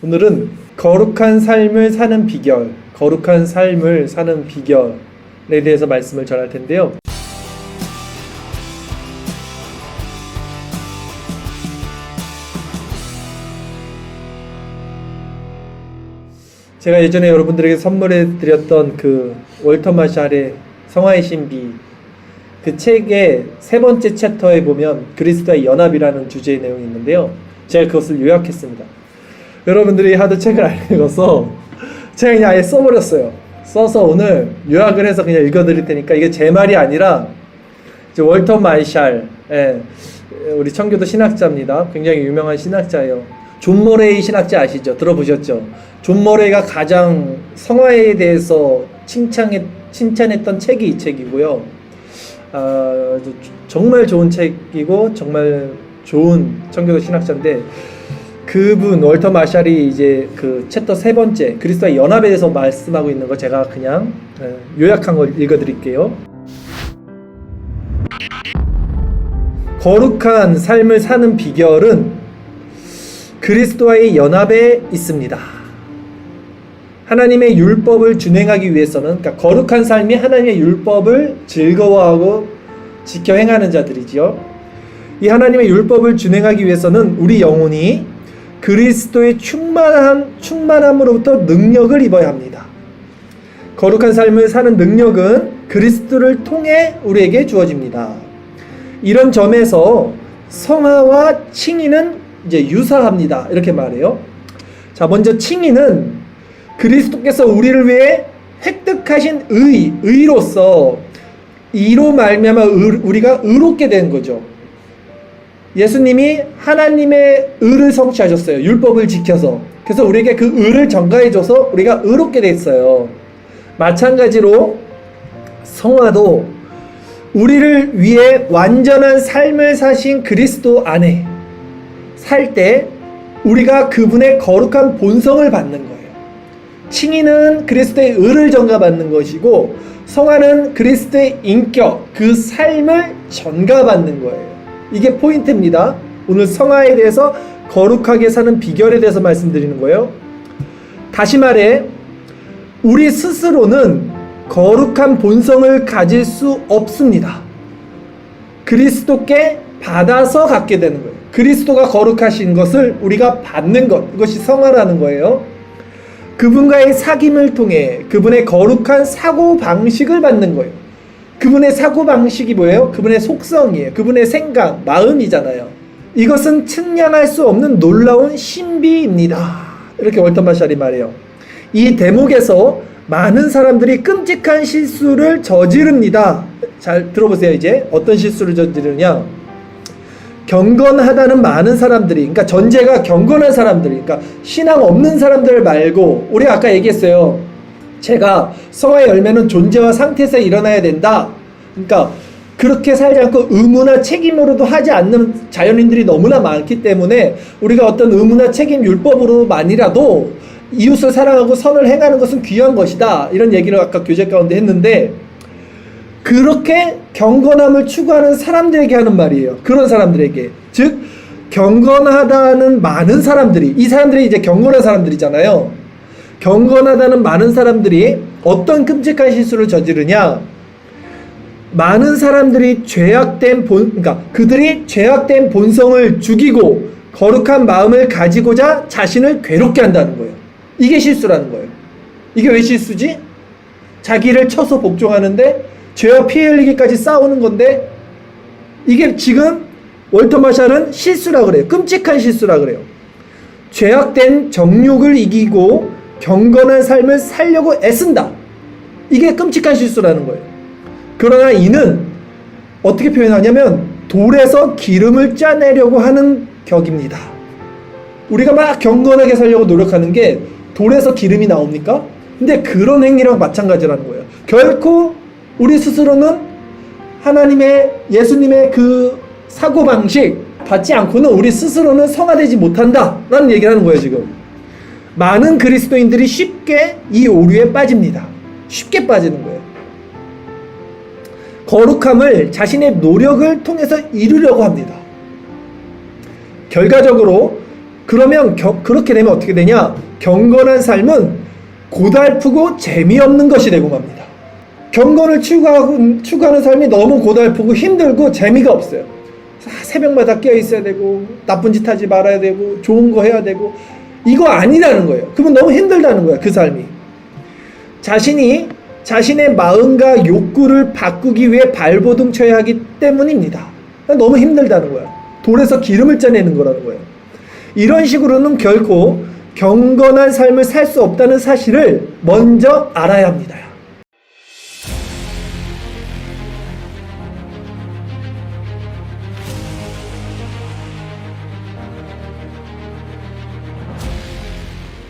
오늘은 거룩한 삶을 사는 비결, 거룩한 삶을 사는 비결에 대해서 말씀을 전할 텐데요. 제가 예전에 여러분들에게 선물해 드렸던 그 월터 마샬의 성화의 신비, 그 책의 세 번째 챕터에 보면 그리스도의 연합이라는 주제의 내용이 있는데요. 제가 그것을 요약했습니다. 여러분들이 하도 책을 안 읽어서 제가 그냥 아예 써버렸어요. 써서 오늘 요약을 해서 그냥 읽어드릴 테니까, 이게 제 말이 아니라 이제 월터 마샬, 우리 청교도 신학자입니다. 굉장히 유명한 신학자예요. 존 머레이 신학자 아시죠? 들어보셨죠? 존 머레이가 가장 성화에 대해서 칭찬했던 책이 이 책이고요. 정말 좋은 책이고 정말 좋은 청교도 신학자인데, 그분 월터 마샬이 이제 그 챕터 세 번째 그리스도의 연합에 대해서 말씀하고 있는 거 제가 그냥 요약한 걸 읽어드릴게요. 거룩한 삶을 사는 비결은 그리스도와의 연합에 있습니다. 하나님의 율법을 준행하기 위해서는, 그러니까 거룩한 삶이 하나님의 율법을 즐거워하고 지켜 행하는 자들이지요. 이 하나님의 율법을 준행하기 위해서는 우리 영혼이 그리스도의 충만함으로부터 능력을 입어야 합니다. 거룩한 삶을 사는 능력은 그리스도를 통해 우리에게 주어집니다. 이런 점에서 성화와 칭의는 이제 유사합니다. 이렇게 말해요. 자, 먼저 칭의는 그리스도께서 우리를 위해 획득하신 의로서, 이로 말미암아 우리가 의롭게 된 거죠. 예수님이 하나님의 의를 성취하셨어요. 율법을 지켜서. 그래서 우리에게 그 의를 전가해줘서 우리가 의롭게 됐어요. 마찬가지로 성화도 우리를 위해 완전한 삶을 사신 그리스도 안에 살 때 우리가 그분의 거룩한 본성을 받는 거예요. 칭의는 그리스도의 의를 전가받는 것이고, 성화는 그리스도의 인격, 그 삶을 전가받는 거예요. 이게 포인트입니다. 오늘 성화에 대해서, 거룩하게 사는 비결에 대해서 말씀드리는 거예요. 다시 말해, 우리 스스로는 거룩한 본성을 가질 수 없습니다. 그리스도께 받아서 갖게 되는 거예요. 그리스도가 거룩하신 것을 우리가 받는 것, 이것이 성화라는 거예요. 그분과의 사귐을 통해 그분의 거룩한 사고방식을 받는 거예요. 그분의 사고방식이 뭐예요? 그분의 속성이에요. 그분의 생각, 마음이잖아요. 이것은 측량할 수 없는 놀라운 신비입니다. 이렇게 월터 마샬이 말해요. 이 대목에서 많은 사람들이 끔찍한 실수를 저지릅니다. 잘 들어보세요. 이제 어떤 실수를 저지르냐? 경건하다는 많은 사람들이, 그러니까 전제가 경건한 사람들이, 그러니까 신앙 없는 사람들 말고, 우리가 아까 얘기했어요. 제가 성화의 열매는 존재와 상태에서 일어나야 된다. 그러니까 그렇게 살지 않고 의무나 책임으로도 하지 않는 자연인들이 너무나 많기 때문에, 우리가 어떤 의무나 책임 율법으로만이라도 이웃을 사랑하고 선을 행하는 것은 귀한 것이다. 이런 얘기를 아까 교제 가운데 했는데, 그렇게 경건함을 추구하는 사람들에게 하는 말이에요. 그런 사람들에게. 즉, 경건하다는 많은 사람들이, 이 사람들이 이제 경건한 사람들이잖아요. 경건하다는 많은 사람들이 어떤 끔찍한 실수를 저지르냐? 많은 사람들이 그러니까 그들이 죄악된 본성을 죽이고 거룩한 마음을 가지고자 자신을 괴롭게 한다는 거예요. 이게 실수라는 거예요. 이게 왜 실수지? 자기를 쳐서 복종하는데 죄와 피 흘리기까지 싸우는 건데, 이게 지금 월터 마샬은 실수라 그래요. 끔찍한 실수라 그래요. 죄악된 정욕을 이기고 경건한 삶을 살려고 애쓴다. 이게 끔찍한 실수라는 거예요. 그러나 이는 어떻게 표현하냐면 돌에서 기름을 짜내려고 하는 격입니다. 우리가 막 경건하게 살려고 노력하는 게 돌에서 기름이 나옵니까? 근데 그런 행위랑 마찬가지라는 거예요. 결코 우리 스스로는 하나님의, 예수님의 그 사고방식 받지 않고는 우리 스스로는 성화되지 못한다 라는 얘기를 하는 거예요. 지금 많은 그리스도인들이 쉽게 이 오류에 빠집니다. 쉽게 빠지는 거예요. 거룩함을 자신의 노력을 통해서 이루려고 합니다. 결과적으로 그러면 그렇게 되면 어떻게 되냐? 경건한 삶은 고달프고 재미없는 것이 되고 맙니다. 경건을 추구하는 삶이 너무 고달프고 힘들고 재미가 없어요. 새벽마다 깨어 있어야 되고 나쁜 짓 하지 말아야 되고 좋은 거 해야 되고 이거 아니라는 거예요. 그러면 너무 힘들다는 거예요. 그 삶이. 자신의 마음과 욕구를 바꾸기 위해 발버둥 쳐야 하기 때문입니다. 너무 힘들다는 거야. 돌에서 기름을 짜내는 거라는 거예요. 이런 식으로는 결코 경건한 삶을 살 수 없다는 사실을 먼저 알아야 합니다.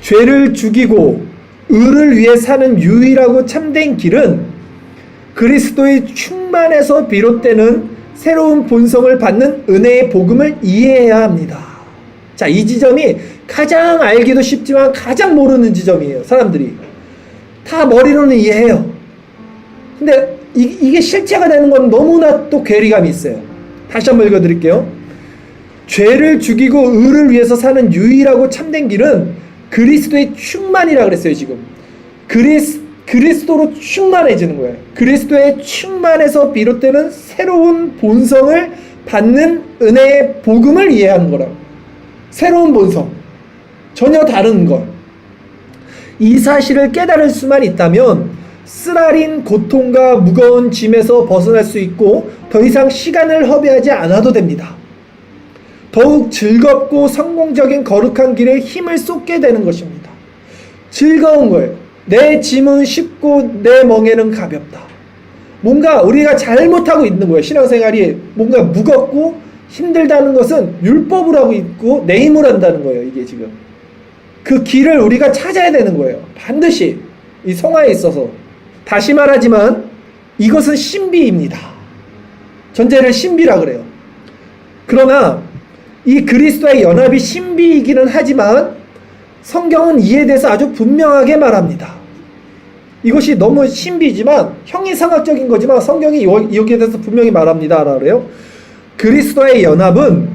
죄를 죽이고 의를 위해 사는 유일하고 참된 길은 그리스도의 충만에서 비롯되는 새로운 본성을 받는 은혜의 복음을 이해해야 합니다. 자, 이 지점이 가장 알기도 쉽지만 가장 모르는 지점이에요. 사람들이 다 머리로는 이해해요. 근데 이게 실체가 되는 건 너무나 또 괴리감이 있어요. 다시 한번 읽어드릴게요. 죄를 죽이고 의를 위해서 사는 유일하고 참된 길은 그리스도의 충만이라 그랬어요. 지금 그리스도로 충만해지는 거예요. 그리스도의 충만에서 비롯되는 새로운 본성을 받는 은혜의 복음을 이해하는 거라고. 새로운 본성, 전혀 다른 것. 이 사실을 깨달을 수만 있다면 쓰라린 고통과 무거운 짐에서 벗어날 수 있고 더 이상 시간을 허비하지 않아도 됩니다. 더욱 즐겁고 성공적인 거룩한 길에 힘을 쏟게 되는 것입니다. 즐거운 거예요. 내 짐은 쉽고 내 멍에는 가볍다. 뭔가 우리가 잘못하고 있는 거예요. 신앙생활이 뭔가 무겁고 힘들다는 것은 율법을 하고 있고 내 힘을 한다는 거예요. 이게 지금 그 길을 우리가 찾아야 되는 거예요. 반드시 이 성화에 있어서. 다시 말하지만 이것은 신비입니다. 전제를 신비라 그래요. 그러나 이 그리스도의 연합이 신비이기는 하지만 성경은 이에 대해서 아주 분명하게 말합니다. 이것이 너무 신비지만 형이상학적인 거지만 성경이 여기에 대해서 분명히 말합니다. 그래요. 그리스도의 연합은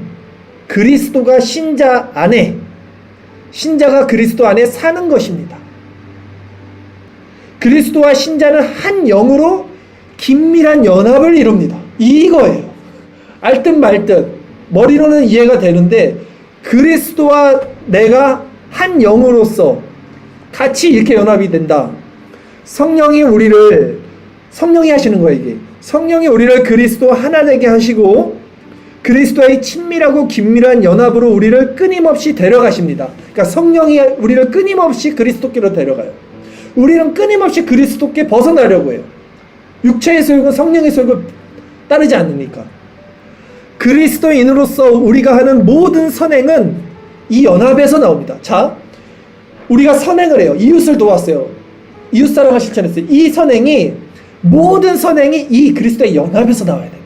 그리스도가 신자 안에, 신자가 그리스도 안에 사는 것입니다. 그리스도와 신자는 한 영으로 긴밀한 연합을 이룹니다. 이거예요. 알듯 말듯 머리로는 이해가 되는데 그리스도와 내가 한 영으로서 같이 이렇게 연합이 된다. 성령이 하시는 거예요. 이게 성령이 우리를 그리스도 하나 되게 하시고 그리스도의 친밀하고 긴밀한 연합으로 우리를 끊임없이 데려가십니다. 그러니까 성령이 우리를 끊임없이 그리스도께로 데려가요. 우리는 끊임없이 그리스도께 벗어나려고 해요. 육체의 소욕은 성령의 소욕을 따르지 않습니까? 그리스도인으로서 우리가 하는 모든 선행은 이 연합에서 나옵니다. 자, 우리가 선행을 해요. 이웃을 도왔어요. 이웃사랑을 실천했어요. 이 선행이, 모든 선행이 이 그리스도의 연합에서 나와야 돼요.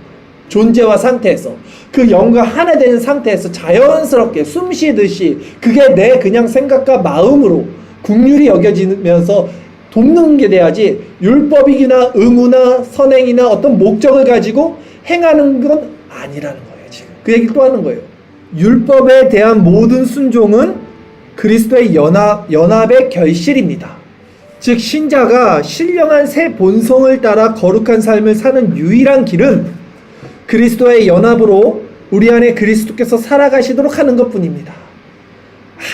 존재와 상태에서, 그 영과 하나 되는 상태에서 자연스럽게 숨 쉬듯이 그게 내 그냥 생각과 마음으로 긍휼히 여겨지면서 돕는 게 돼야지 율법이나 의무나 선행이나 어떤 목적을 가지고 행하는 건 아니라는 거예요. 지금 그 얘기를 또 하는 거예요. 율법에 대한 모든 순종은 그리스도의 연합의 결실입니다. 즉 신자가 신령한 새 본성을 따라 거룩한 삶을 사는 유일한 길은 그리스도의 연합으로 우리 안에 그리스도께서 살아가시도록 하는 것뿐입니다.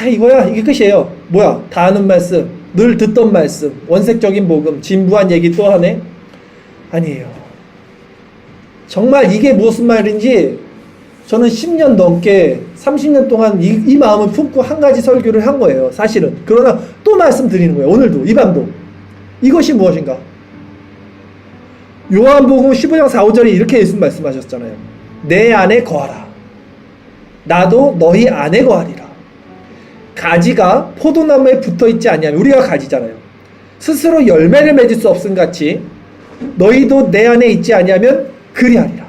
이거야, 이게 끝이에요. 뭐야, 다 아는 말씀, 늘 듣던 말씀, 원색적인 복음, 진부한 얘기 또 하네? 아니에요. 정말 이게 무슨 말인지 저는 10년 넘게 30년 동안 이 마음을 품고 한 가지 설교를 한 거예요. 사실은. 그러나 또 말씀드리는 거예요. 오늘도 이 밤도. 이것이 무엇인가? 요한복음 15장 4, 5절에 이렇게 예수님 말씀하셨잖아요. 내 안에 거하라. 나도 너희 안에 거하리라. 가지가 포도나무에 붙어있지 아니하면, 우리가 가지잖아요. 스스로 열매를 맺을 수 없음 같이 너희도 내 안에 있지 아니하면 그리하리라.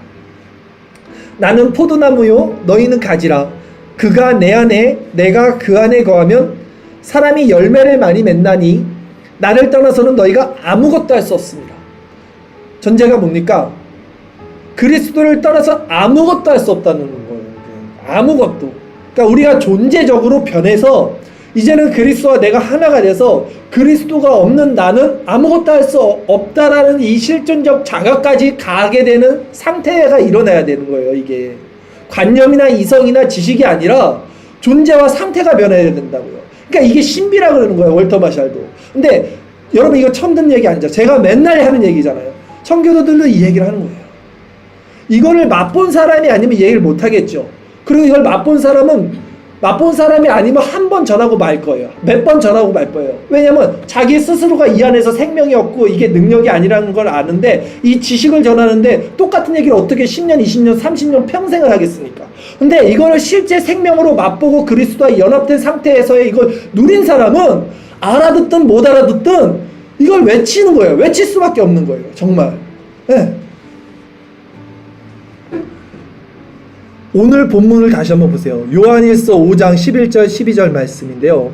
나는 포도나무요 너희는 가지라. 그가 내 안에 내가 그 안에 거하면 사람이 열매를 많이 맺나니 나를 떠나서는 너희가 아무것도 할 수 없습니다. 전제가 뭡니까? 그리스도를 떠나서 아무것도 할 수 없다는 거예요. 아무것도. 그러니까 우리가 존재적으로 변해서 이제는 그리스도와 내가 하나가 돼서 그리스도가 없는 나는 아무것도 할 수 없다라는 이 실존적 자각까지 가게 되는 상태가 일어나야 되는 거예요. 이게 관념이나 이성이나 지식이 아니라 존재와 상태가 변해야 된다고요. 그러니까 이게 신비라 그러는 거예요. 월터 마샬도. 근데 여러분 이거 처음 듣는 얘기 아니죠. 제가 맨날 하는 얘기잖아요. 청교도들도 이 얘기를 하는 거예요. 이거를 맛본 사람이 아니면 이 얘기를 못 하겠죠. 그리고 이걸 맛본 사람이 아니면 한 번 전하고 말 거예요. 몇 번 전하고 말 거예요. 왜냐면 자기 스스로가 이 안에서 생명이 없고 이게 능력이 아니라는 걸 아는데 이 지식을 전하는데 똑같은 얘기를 어떻게 10년, 20년, 30년 평생을 하겠습니까? 근데 이거를 실제 생명으로 맛보고 그리스도와 연합된 상태에서의 이걸 누린 사람은 알아듣든 못 알아듣든 이걸 외치는 거예요. 외칠 수밖에 없는 거예요. 정말. 네. 오늘 본문을 다시 한번 보세요. 요한일서 5장 11절 12절 말씀인데요.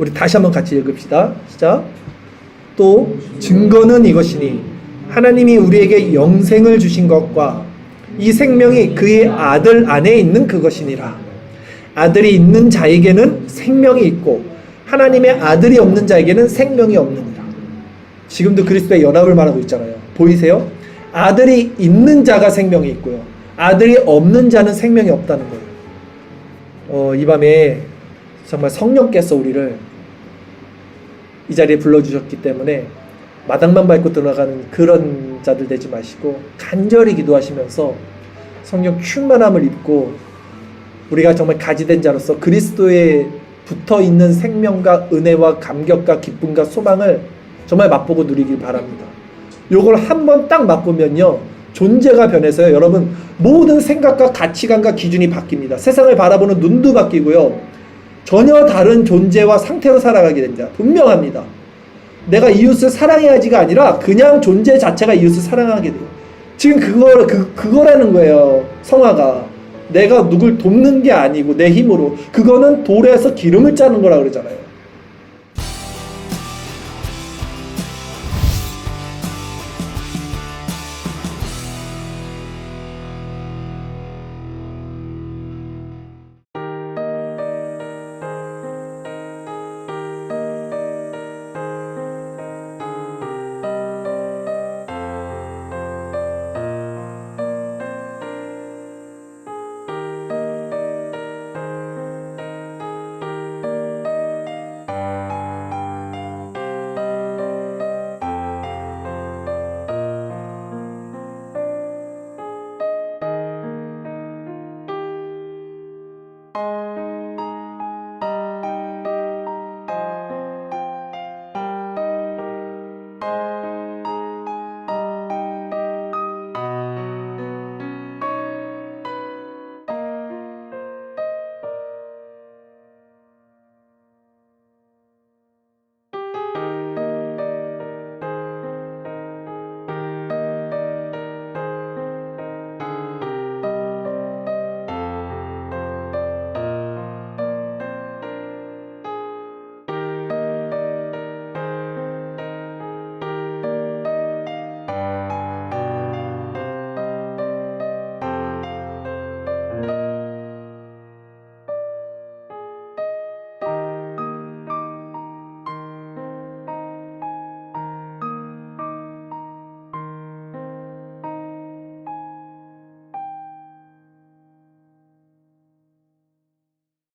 우리 다시 한번 같이 읽읍시다. 시작. 또 증거는 이것이니 하나님이 우리에게 영생을 주신 것과 이 생명이 그의 아들 안에 있는 그것이니라. 아들이 있는 자에게는 생명이 있고 하나님의 아들이 없는 자에게는 생명이 없느니라. 지금도 그리스도의 연합을 말하고 있잖아요. 보이세요? 아들이 있는 자가 생명이 있고요. 아들이 없는 자는 생명이 없다는 거예요. 이 밤에 정말 성령께서 우리를 이 자리에 불러주셨기 때문에 마당만 밟고 들어가는 그런 자들 되지 마시고 간절히 기도하시면서 성령 충만함을 입고 우리가 정말 가지된 자로서 그리스도에 붙어있는 생명과 은혜와 감격과 기쁨과 소망을 정말 맛보고 누리길 바랍니다. 요걸 한번 딱 맛보면요 존재가 변해서요 여러분 모든 생각과 가치관과 기준이 바뀝니다. 세상을 바라보는 눈도 바뀌고요 전혀 다른 존재와 상태로 살아가게 됩니다. 분명합니다. 내가 이웃을 사랑해야지가 아니라 그냥 존재 자체가 이웃을 사랑하게 돼요. 지금 그거라는 거예요. 성화가 내가 누굴 돕는 게 아니고 내 힘으로 그거는 돌에서 기름을 짜는 거라 그러잖아요.